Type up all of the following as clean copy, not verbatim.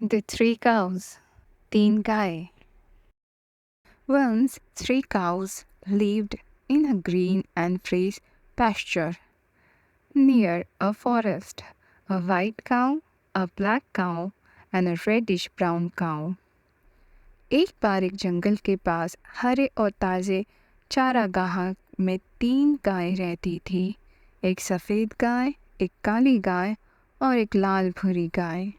The Three Cows. तीन गाय. Once 3 cows lived in a green and fresh pasture near a forest. A white cow, a black cow, and a reddish brown cow. एक बार एक जंगल के पास हरे और ताज़े चारागाह में 3 गायें रहती थी. एक सफ़ेद गाय, एक काली गाय और एक लाल भूरी गाय.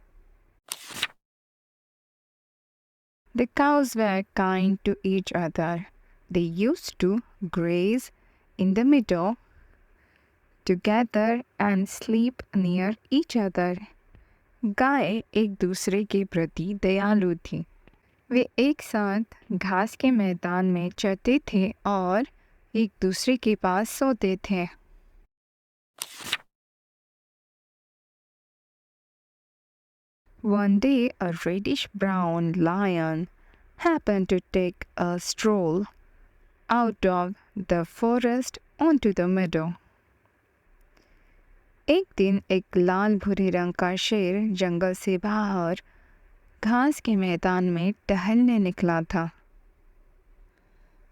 The cows were kind to each other. They used to graze in the meadow together and sleep near each other. गाय एक दूसरे के प्रति दयालु थी. वे एक साथ घास के मैदान में चरते थे और एक दूसरे के पास सोते थे. One day, a reddish-brown lion happened to take a stroll out of the forest onto the meadow. एक दिन एक लाल भूरे रंग का शेर जंगल से बाहर घास के मैदान में टहलने निकला था.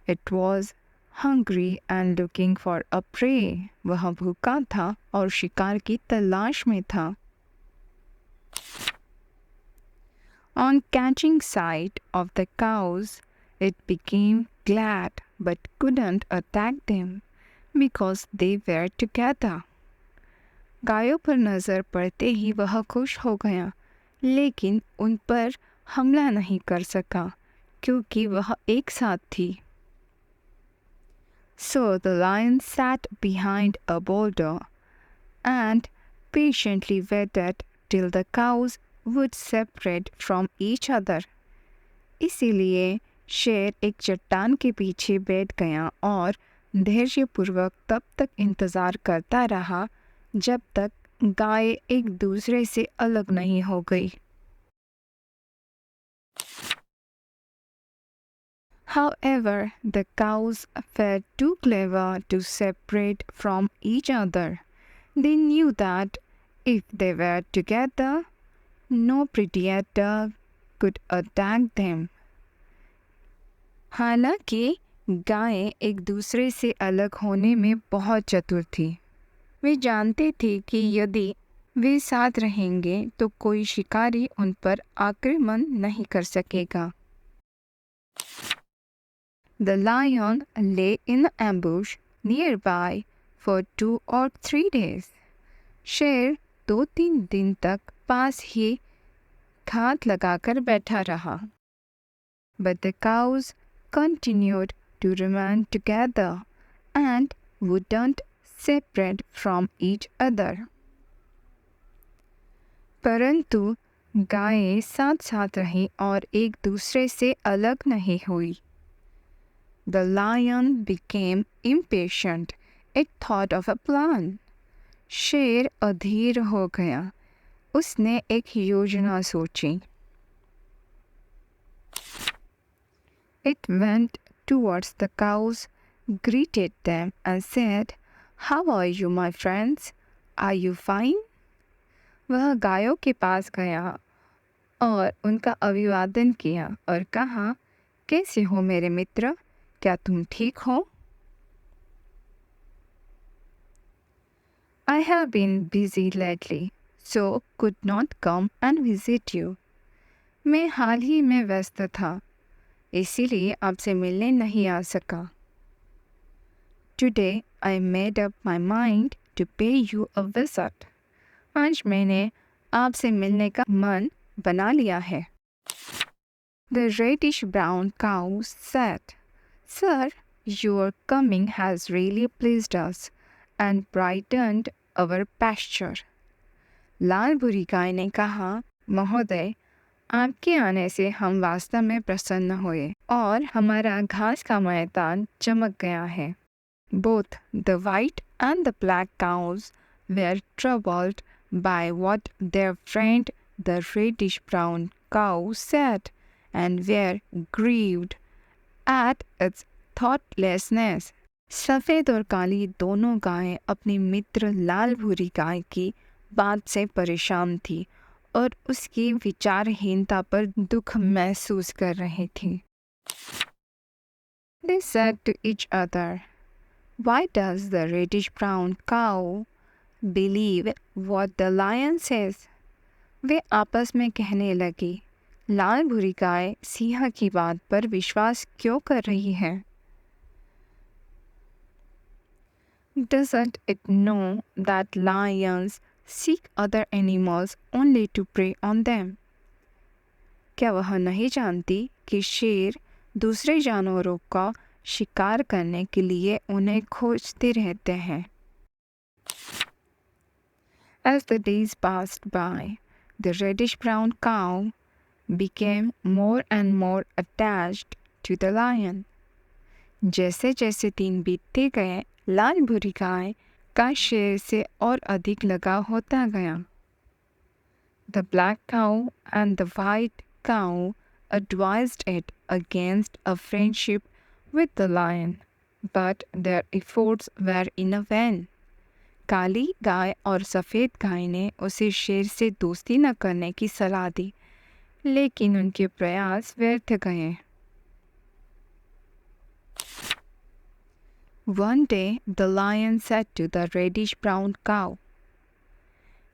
It was hungry and looking for a prey. वह भूखा था और शिकार की तलाश में था. On catching sight of the cows, it became glad but couldn't attack them because they were together. गायों पर नज़र पड़ते ही वह खुश हो गया, लेकिन उन पर हमला नहीं कर सका क्योंकि वह एक साथ थी. So the lion sat behind a boulder and patiently waited till the cows would separate from each other. इसीलिए शेर एक चट्टान के पीछे बैठ गया और धैर्यपूर्वक तब तक इंतज़ार करता रहा जब तक गाय एक दूसरे से अलग नहीं हो गई. However, the cows were too clever to separate from each other. They knew that if they were together, no predator could attack them. हालांकि गायें एक दूसरे से अलग होने में बहुत चतुर थी. वे जानते थे कि यदि वे साथ रहेंगे तो कोई शिकारी उन पर आक्रमण नहीं कर सकेगा. The lion lay in an ambush nearby for 2 or 3 days. शेर 2-3 दिन तक पास ही घात लगाकर बैठा रहा. But the cows continued to remain together and wouldn't separate from each other. परंतु गायें साथ साथ रहीं और एक दूसरे से अलग नहीं हुई. The lion became impatient. It thought of a plan. शेर अधीर हो गया. उसने एक योजना सोची. It went towards the cows, greeted them and said, "How are you, my friends? Are you fine?" वह गायों के पास गया और उनका अभिवादन किया और कहा, कैसे हो मेरे मित्र, क्या तुम ठीक हो? I have been busy lately, so could not come and visit you. मैं हाल ही में व्यस्त था, इसीलिए आपसे मिलने नहीं आ सका. Today I made up my mind to pay you a visit. आज मैंने आपसे मिलने का मन बना लिया है. The reddish-brown cow said, "Sir, your coming has really pleased us and brightened our pasture." लाल भूरी गाय ने कहा, महोदय, आपके आने से हम वास्तव में प्रसन्न हुए और हमारा घास का मैदान चमक गया है. Both the white and the black cows were troubled by what their friend the reddish-brown cow said and were grieved at its thoughtlessness. सफ़ेद और काली दोनों गायें अपनी मित्र लाल भूरी गाय की बात से परेशान थी और उसकी विचारहीनता पर दुख महसूस कर रही थी। They said to each other, "Why does the reddish-brown cow believe what the lion says?" वे आपस में कहने लगी, लाल भूरी गाय सिंह की बात पर विश्वास क्यों कर रही है? Doesn't it know that lions seek other animals only to prey on them? क्या वह नहीं जानती कि शेर दूसरे जानवरों का शिकार करने के लिए उन्हें खोजते रहते हैं? As the days passed by, the reddish-brown cow became more and more attached to the lion. जैसे जैसे दिन बीतते गए, लाल भूरी गाय का शेर से और अधिक लगाव होता गया. The black cow and the white cow advised it against a friendship with the lion, but their efforts were in vain. काली गाय और सफ़ेद गाय ने उसे शेर से दोस्ती न करने की सलाह दी, लेकिन उनके प्रयास व्यर्थ गए. One day the lion said to the reddish-brown cow,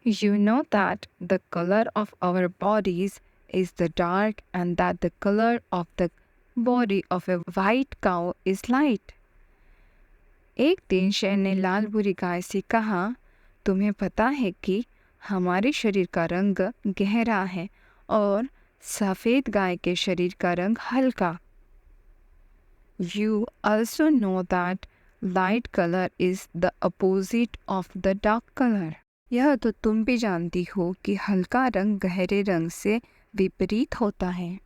"You know that the color of our bodies is the dark and that the color of the body of a white cow is light." एक दिन शेर ने लाल भूरी गाय से कहा, तुम्हें पता है कि हमारे शरीर का रंग गहरा है और सफ़ेद गाय के शरीर का रंग हल्का. You also know that light color is the opposite of the dark color. यह तो तुम भी जानती हो कि हल्का रंग गहरे रंग से विपरीत होता है.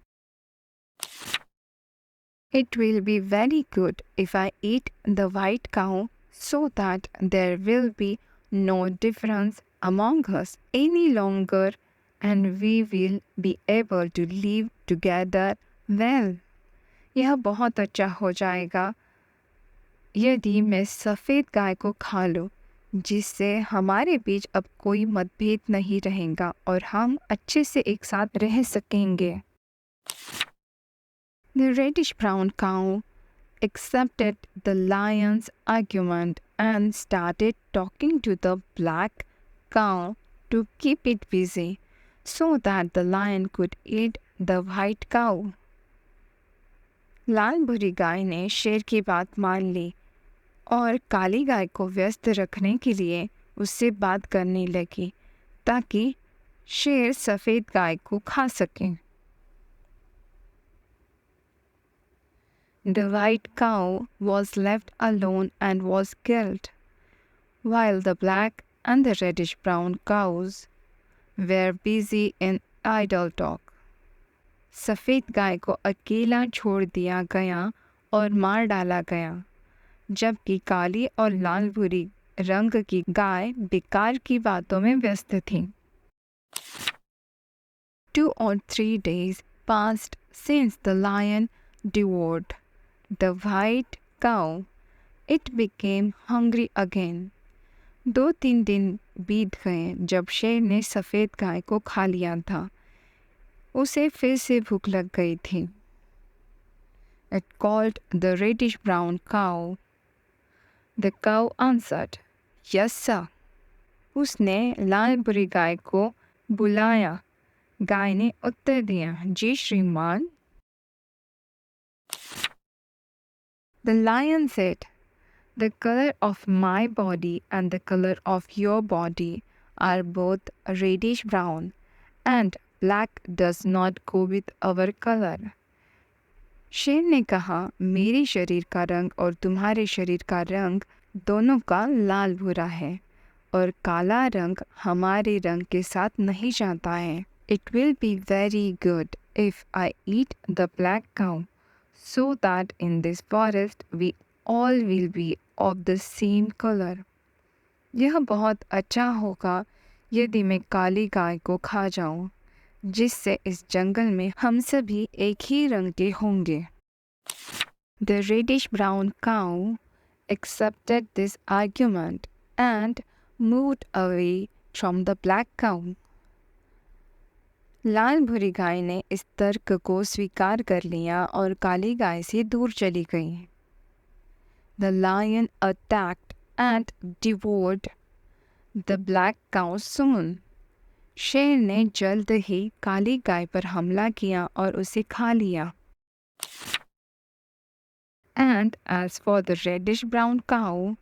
It will be very good if I eat the white cow so that there will be no difference among us any longer and we will be able to live together well. यह बहुत अच्छा हो जाएगा यदि मैं सफ़ेद गाय को खा लूँ, जिससे हमारे बीच अब कोई मतभेद नहीं रहेगा और हम अच्छे से एक साथ रह सकेंगे. The reddish-brown cow accepted the lion's argument and started talking to the black cow to keep it busy so that the lion could eat the white cow. लाल भूरी गाय ने शेर की बात मान ली और काली गाय को व्यस्त रखने के लिए उससे बात करने लगी ताकि शेर सफ़ेद गाय को खा सके. The white cow was left alone and was killed, while the black and the reddish-brown cows were busy in idle talk. सफ़ेद गाय को अकेला छोड़ दिया गया और मार डाला गया, जबकि काली और लाल भूरी रंग की गाय बेकार की बातों में व्यस्त थी. 2 or 3 days passed since the lion devoured the white cow. It became hungry again. 2-3 दिन बीत गए जब शेर ने सफ़ेद गाय को खा लिया था. उसे फिर से भूख लग गई थी. It called the reddish-brown cow. The cow answered, "Yes, sir." उसने लाल भूरी गाय को बुलाया. गाय ने उत्तर दिया, जी श्रीमान. The lion said, "The color of my body and the color of your body are both reddish brown, and black does not go with our color." शेर ने कहा, मेरे शरीर का रंग और तुम्हारे शरीर का रंग दोनों का लाल भूरा है और काला रंग हमारे रंग के साथ नहीं जाता है. It will be very good if I eat the black cow, so that in this forest we all will be of the same color. यह बहुत अच्छा होगा यदि मैं काली गाय को खा जाऊं, जिससे इस जंगल में हम सभी एक ही रंग के होंगे. The reddish-brown cow accepted this argument and moved away from the black cow. लाल भूरी गाय ने इस तर्क को स्वीकार कर लिया और काली गाय से दूर चली गई। The lion attacked and devoured the black cow soon. शेर ने जल्द ही काली गाय पर हमला किया और उसे खा लिया। And as for the reddish brown cow,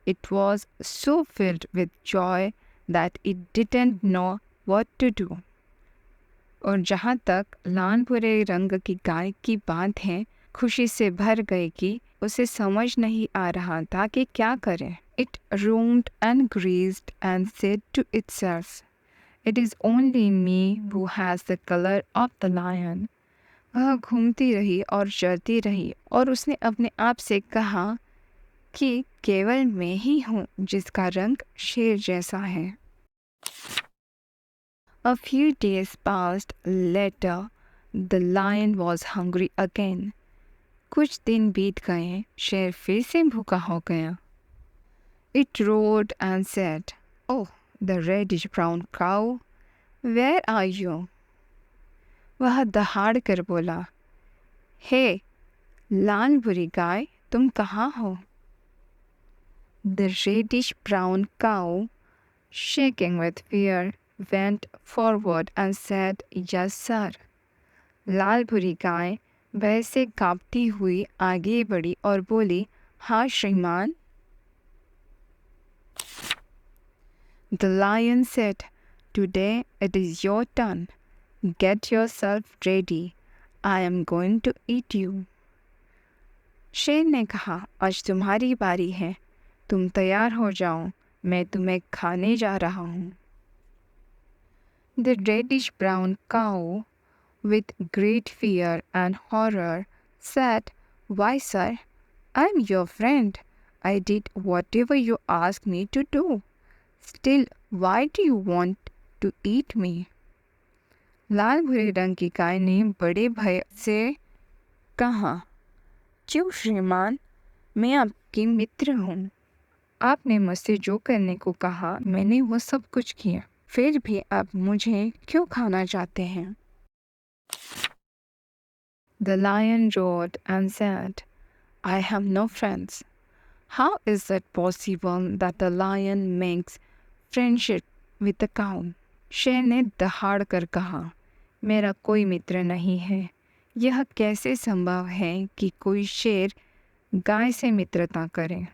it was so filled with joy that it didn't know what to do. और जहाँ तक लाल भूरे रंग की गाय की बात है, खुशी से भर गई कि उसे समझ नहीं आ रहा था कि क्या करे। It roamed and grazed and said to itself, "It is only me who has the color of the lion." वह घूमती रही और चरती रही और उसने अपने आप से कहा कि केवल मैं ही हूँ जिसका रंग शेर जैसा है। A few days passed later. The lion was hungry again. कुछ दिन बीत गए, शेर फिर से भूखा हो गया। It roared and said, "Oh, the reddish brown cow, where are you?" वह दहाड़ कर बोला, हे लाल भूरी गाय, तुम कहाँ हो? The reddish brown cow, shaking with fear, went forward and said, "Yes, sir." लाल भूरी गाय भय से कांपती हुई आगे बढ़ी और बोली, हाँ श्रीमान। The lion said, "Today it is your turn. Get yourself ready. I am going to eat you." शेर ने कहा, आज तुम्हारी बारी है, तुम तैयार हो जाओ, मैं तुम्हें खाने जा रहा हूँ। The reddish brown cow, with great fear and horror, said, "Why, sir, I am your friend. I did whatever you asked me to do. Still, why do you want to eat me?" लाल भूरे रंग की गाय ने बड़े भय से कहा, क्यों श्रीमान, मैं आपकी मित्र हूँ। आपने मुझसे जो करने को कहा मैंने वो सब कुछ किया, फिर भी आप मुझे क्यों खाना चाहते हैं? The lion roared and said, "I have no friends. How is it possible that the lion makes friendship with the cow?" शेर ने दहाड़ कर कहा, मेरा कोई मित्र नहीं है। यह कैसे संभव है कि कोई शेर गाय से मित्रता करे?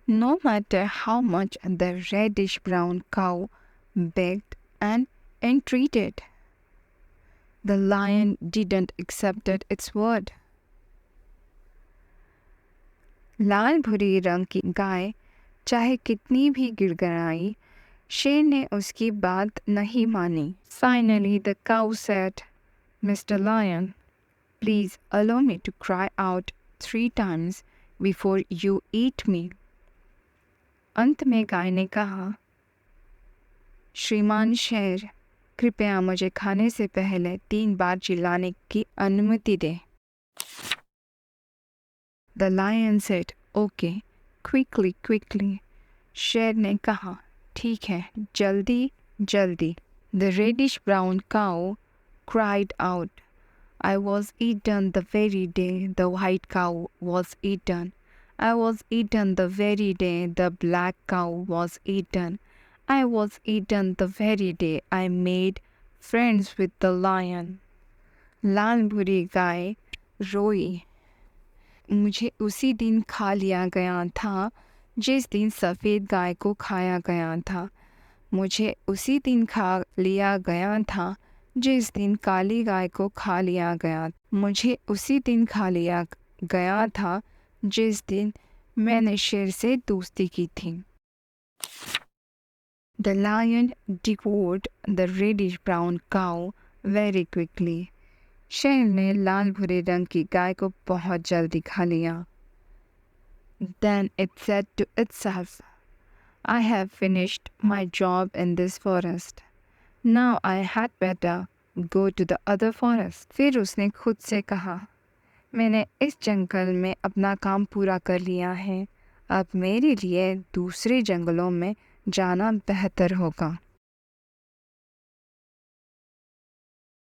No matter how much the reddish brown cow begged and entreated, the lion didn't accept its word. लाल भूरी रंग की गाय चाहे कितनी भी गिड़गिड़ाई, शेर ने उसकी बात नहीं मानी। Finally the cow said, "Mr. Lion, please allow me to cry out 3 times before you eat me." अंत में गाय ने कहा, श्रीमान शेर, कृपया मुझे खाने से पहले 3 बार चिल्लाने की अनुमति दें। The lion said, "Okay, quickly, quickly." शेर ने कहा, ठीक है, जल्दी जल्दी। The reddish brown cow cried out, "I was eaten the very day the white cow was eaten. I was eaten the very day the black cow was eaten. I was eaten the very day I made friends with the lion." लाल भूरी गाय रोई, मुझे उसी दिन खा लिया गया था जिस दिन सफ़ेद गाय को खाया गया था। मुझे उसी दिन खा लिया गया था जिस दिन काली गाय को खा लिया गया। मुझे उसी दिन खा लिया गया था जिस दिन मैंने शेर से दोस्ती की थी। The lion devoured the reddish brown cow very quickly. शेर ने लाल भूरे रंग की गाय को बहुत जल्दी खा लिया। Then it said to itself, "I have finished my job in this forest. Now I had better go to the other forest." फिर उसने खुद से कहा, मैंने इस जंगल में अपना काम पूरा कर लिया है, अब मेरे लिए दूसरे जंगलों में जाना बेहतर होगा।